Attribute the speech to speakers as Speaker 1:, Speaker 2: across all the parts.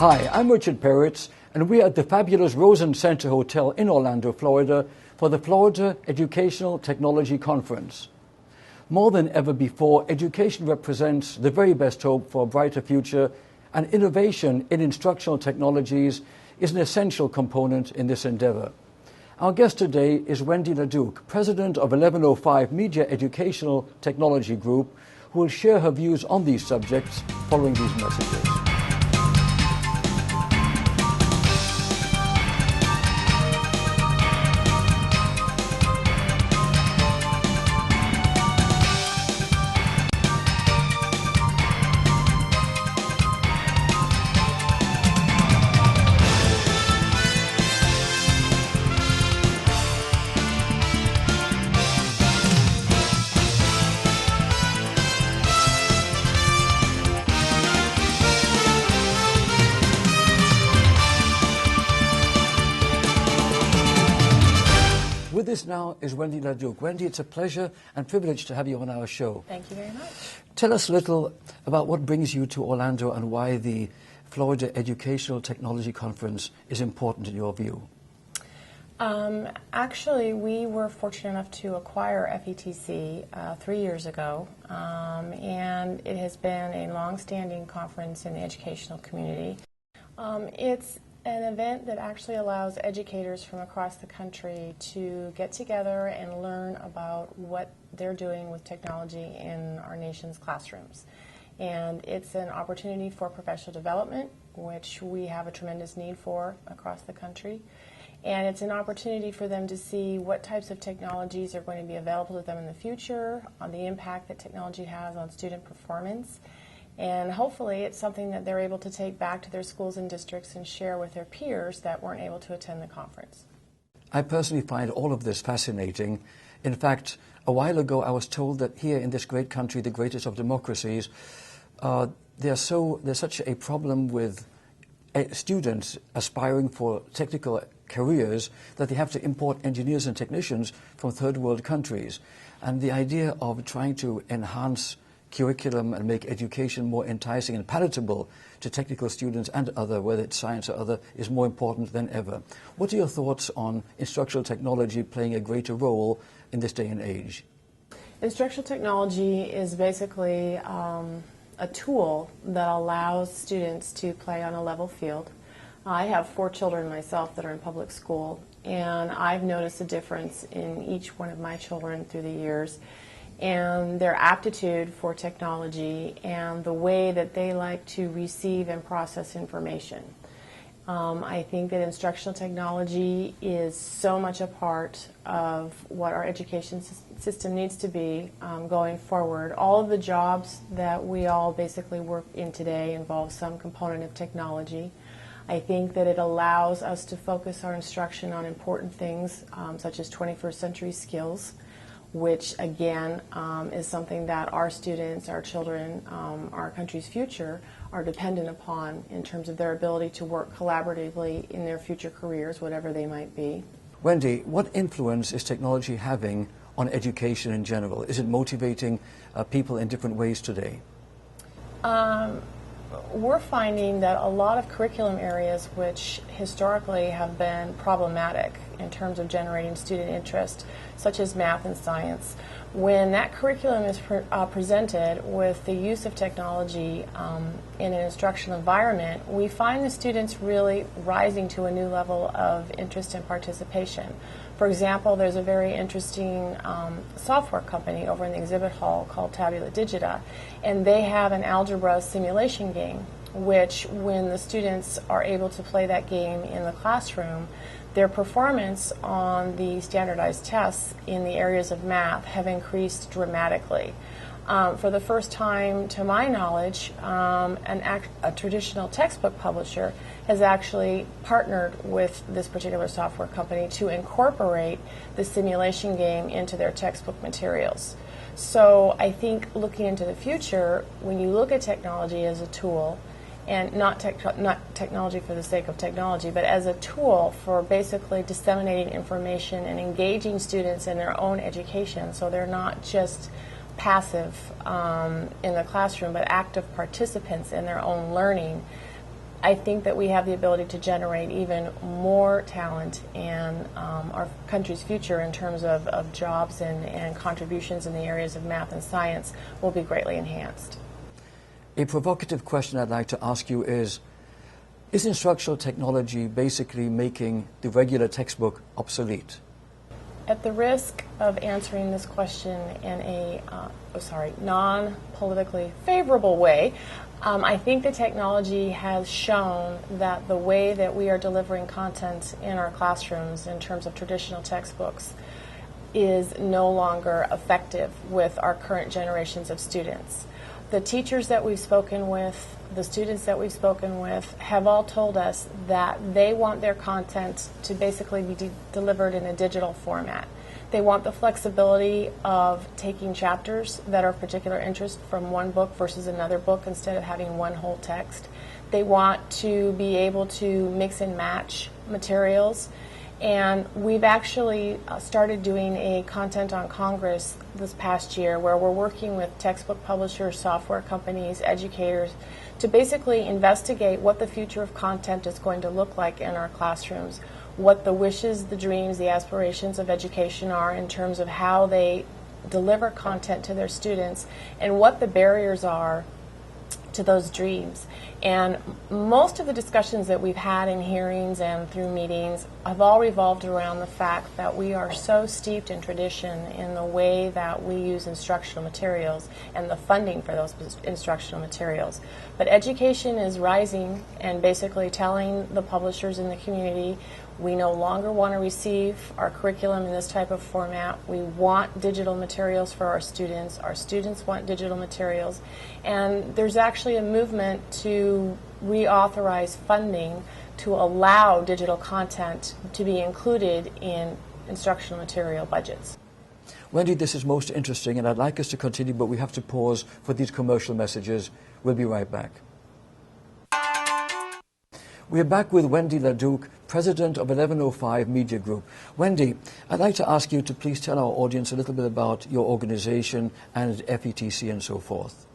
Speaker 1: Hi, I'm Richard Peritz, and we are at the fabulous Rosen Center Hotel in Orlando, Florida, for the Florida Educational Technology Conference. More than ever before, education represents the very best hope for a brighter future, and innovation in instructional technologies is an essential component in this endeavor. Our guest today is Wendy LaDuke, president of 1105 Media Educational Technology Group, who will share her views on these subjects following these messages. With us now is Wendy LaDuke. Wendy, it's a pleasure and privilege to have you on our show.
Speaker 2: Thank you very much.
Speaker 1: Tell us a little about what brings you to Orlando and why the Florida Educational Technology Conference is important in your view.
Speaker 2: Actually, we were fortunate enough to acquire FETC 3 years ago, and it has been a long-standing conference in the educational community. It's an event that actually allows educators from across the country to get together and learn about what they're doing with technology in our nation's classrooms. And it's an opportunity for professional development, which we have a tremendous need for across the country. And it's an opportunity for them to see what types of technologies are going to be available to them in the future, on the impact that technology has on student performance. And hopefully it's something that they're able to take back to their schools and districts and share with their peers that weren't able to attend the conference.
Speaker 1: I personally find all of this fascinating. In fact, a while ago I was told that here in this great country, the greatest of democracies, there's such a problem with students aspiring for technical careers that they have to import engineers and technicians from third world countries. And the idea of trying to enhance curriculum and make education more enticing and palatable to technical students and other, whether it's science or other, is more important than ever. What are your thoughts on instructional technology playing a greater role in this day and age?
Speaker 2: Instructional technology is basically a tool that allows students to play on a level field. I have 4 children myself that are in public school, and I've noticed a difference in each one of my children through the years, and their aptitude for technology and the way that they like to receive and process information. I think that instructional technology is so much a part of what our education system needs to be going forward. All of the jobs that we all basically work in today involve some component of technology. I think that it allows us to focus our instruction on important things such as 21st century skills, which again is something that our students, our children, our country's future are dependent upon in terms of their ability to work collaboratively in their future careers, whatever they might be.
Speaker 1: Wendy, what influence is technology having on education in general? Is it motivating people in different ways today?
Speaker 2: We're finding that a lot of curriculum areas which historically have been problematic in terms of generating student interest, such as math and science, when that curriculum is presented with the use of technology in an instructional environment, we find the students really rising to a new level of interest and participation. For example, there's a very interesting software company over in the exhibit hall called Tabula Digita, and they have an algebra simulation game, which when the students are able to play that game in the classroom, their performance on the standardized tests in the areas of math have increased dramatically. For the first time, to my knowledge, a traditional textbook publisher has actually partnered with this particular software company to incorporate the simulation game into their textbook materials. So I think looking into the future, when you look at technology as a tool, and not technology for the sake of technology, but as a tool for basically disseminating information and engaging students in their own education, so they're not just passive in the classroom, but active participants in their own learning. I think that we have the ability to generate even more talent and our country's future in terms of jobs and contributions in the areas of math and science will be greatly enhanced.
Speaker 1: A provocative question I'd like to ask you is instructional technology basically making the regular textbook obsolete?
Speaker 2: At the risk of answering this question in a non-politically favorable way, I think the technology has shown that the way that we are delivering content in our classrooms in terms of traditional textbooks is no longer effective with our current generations of students. The teachers that we've spoken with, the students that we've spoken with, have all told us that they want their content to basically be delivered in a digital format. They want the flexibility of taking chapters that are of particular interest from one book versus another book instead of having one whole text. They want to be able to mix and match materials. And we've actually started doing a Content on Congress this past year where we're working with textbook publishers, software companies, educators to basically investigate what the future of content is going to look like in our classrooms, what the wishes, the dreams, the aspirations of education are in terms of how they deliver content to their students, and what the barriers are to those dreams. And most of the discussions that we've had in hearings and through meetings have all revolved around the fact that we are so steeped in tradition in the way that we use instructional materials and the funding for those instructional materials. But education is rising and basically telling the publishers in the community, we no longer want to receive our curriculum in this type of format. We want digital materials for our students. Our students want digital materials. And there's actually a movement to reauthorize funding to allow digital content to be included in instructional material budgets.
Speaker 1: Wendy, this is most interesting, and I'd like us to continue, but we have to pause for these commercial messages. We'll be right back. We're back with Wendy LaDuke, President of 1105 Media Group. Wendy, I'd like to ask you to please tell our audience a little bit about your organization and FETC and so forth.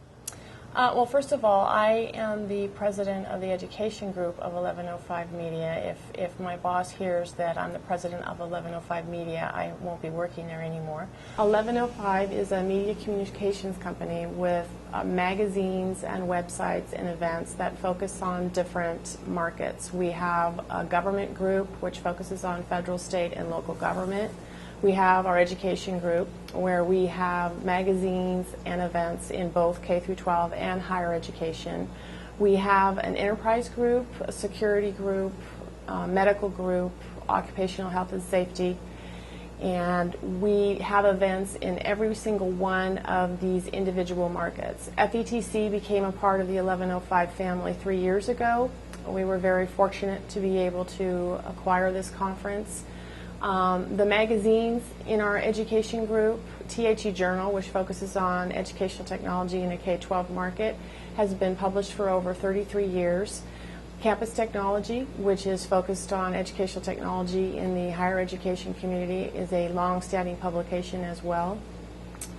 Speaker 2: Well, first of all, I am the president of the education group of 1105 Media. If my boss hears that I'm the president of 1105 Media, I won't be working there anymore. 1105 is a media communications company with magazines and websites and events that focus on different markets. We have a government group which focuses on federal, state, and local government. We have our education group where we have magazines and events in both K through 12 and higher education. We have an enterprise group, a security group, medical group, occupational health and safety, and we have events in every single one of these individual markets. FETC became a part of the 1105 family 3 years ago. We were very fortunate to be able to acquire this conference. The magazines in our education group, T.H.E. Journal, which focuses on educational technology in the K-12 market, has been published for over 33 years. Campus Technology, which is focused on educational technology in the higher education community, is a long-standing publication as well.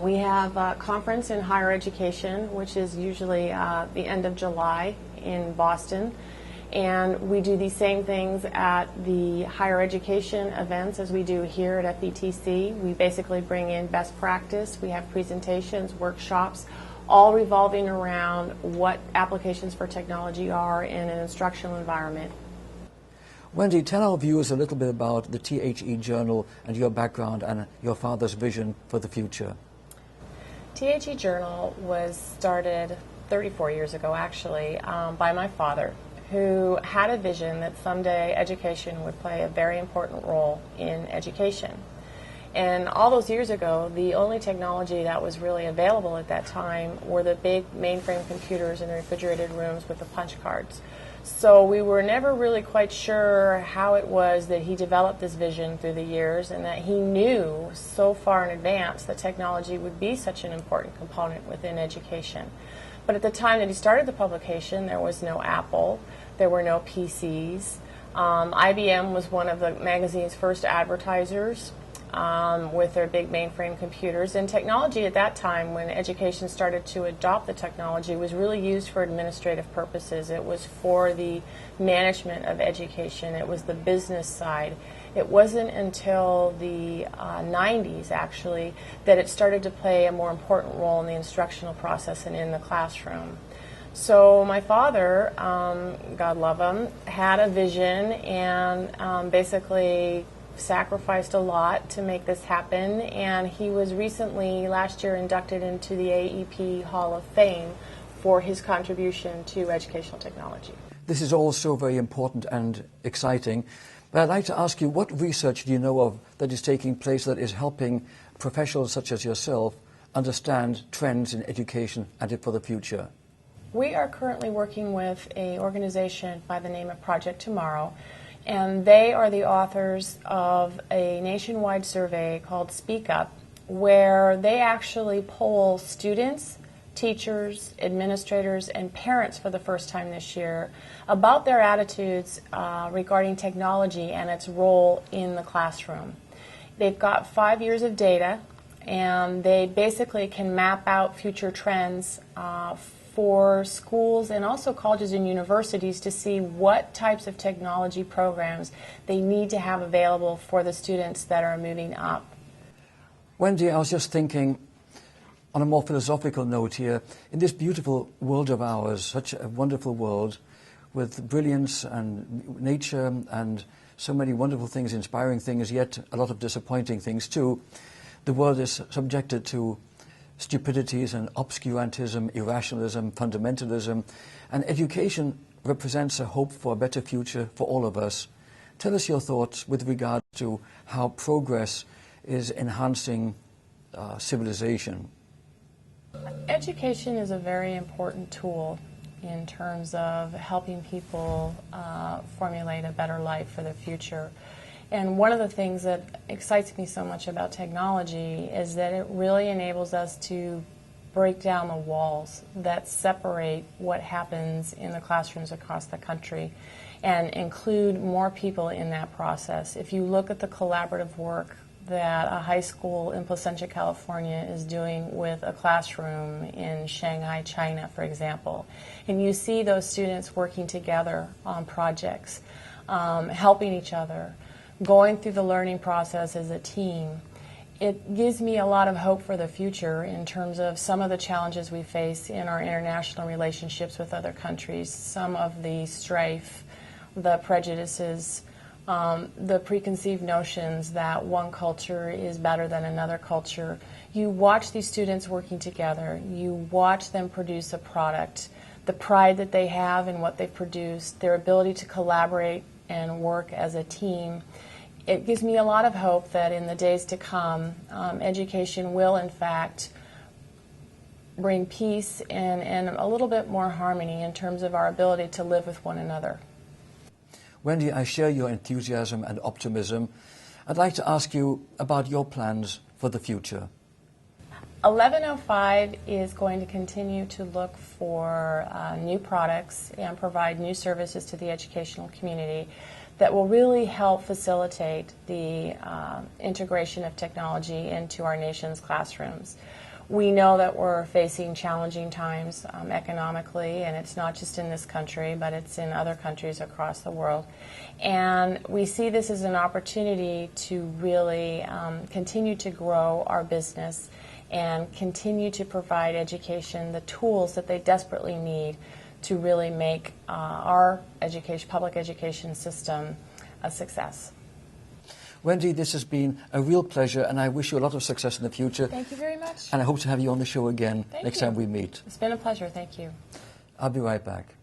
Speaker 2: We have a conference in higher education, which is usually the end of July in Boston. And we do the same things at the higher education events as we do here at FETC. We basically bring in best practice. We have presentations, workshops, all revolving around what applications for technology are in an instructional environment.
Speaker 1: Wendy, tell our viewers a little bit about the T.H.E. Journal and your background and your father's vision for the future.
Speaker 2: T.H.E. Journal was started 34 years ago, actually, by my father, who had a vision that someday education would play a very important role in education. And all those years ago, the only technology that was really available at that time were the big mainframe computers in the refrigerated rooms with the punch cards. So we were never really quite sure how it was that he developed this vision through the years, and that he knew so far in advance that technology would be such an important component within education. But at the time that he started the publication, there was no Apple, there were no PCs. IBM was one of the magazine's first advertisers, with their big mainframe computers. And technology at that time, when education started to adopt the technology, was really used for administrative purposes. It was for the management of education. It was the business side. It wasn't until the 90s, actually, that it started to play a more important role in the instructional process and in the classroom. So my father, God love him, had a vision and basically sacrificed a lot to make this happen, and he was recently, last year, inducted into the AEP Hall of Fame for his contribution to educational technology.
Speaker 1: This is also very important and exciting, but I'd like to ask you, what research do you know of that is taking place that is helping professionals such as yourself understand trends in education and for the future?
Speaker 2: We are currently working with an organization by the name of Project Tomorrow, and they are the authors of a nationwide survey called Speak Up, where they actually poll students, teachers, administrators, and parents for the first time this year about their attitudes regarding technology and its role in the classroom. They've got 5 years of data, and they basically can map out future trends for schools and also colleges and universities to see what types of technology programs they need to have available for the students that are moving up.
Speaker 1: Wendy, I was just thinking, on a more philosophical note here, in this beautiful world of ours, such a wonderful world with brilliance and nature and so many wonderful things, inspiring things, yet a lot of disappointing things too, the world is subjected to stupidities and obscurantism, irrationalism, fundamentalism, and education represents a hope for a better future for all of us. Tell us your thoughts with regard to how progress is enhancing civilization.
Speaker 2: Education is a very important tool in terms of helping people formulate a better life for the future. And one of the things that excites me so much about technology is that it really enables us to break down the walls that separate what happens in the classrooms across the country and include more people in that process. If you look at the collaborative work that a high school in Placentia, California is doing with a classroom in Shanghai, China, for example, and you see those students working together on projects, helping each other, going through the learning process as a team, it gives me a lot of hope for the future in terms of some of the challenges we face in our international relationships with other countries, some of the strife, the prejudices, the preconceived notions that one culture is better than another culture. You watch these students working together, you watch them produce a product, the pride that they have in what they've produced, their ability to collaborate and work as a team. It gives me a lot of hope that in the days to come, education will in fact bring peace and a little bit more harmony in terms of our ability to live with one another.
Speaker 1: Wendy, I share your enthusiasm and optimism. I'd like to ask you about your plans for the future.
Speaker 2: 1105 is going to continue to look for new products and provide new services to the educational community that will really help facilitate the integration of technology into our nation's classrooms. We know that we're facing challenging times economically, and it's not just in this country, but it's in other countries across the world. And we see this as an opportunity to really continue to grow our business and continue to provide education the tools that they desperately need to really make our public education system a success.
Speaker 1: Wendy, this has been a real pleasure, and I wish you a lot of success in the future.
Speaker 2: Thank you very much.
Speaker 1: And I hope to have you on the show again next time we meet.
Speaker 2: It's been a pleasure. Thank you.
Speaker 1: I'll be right back.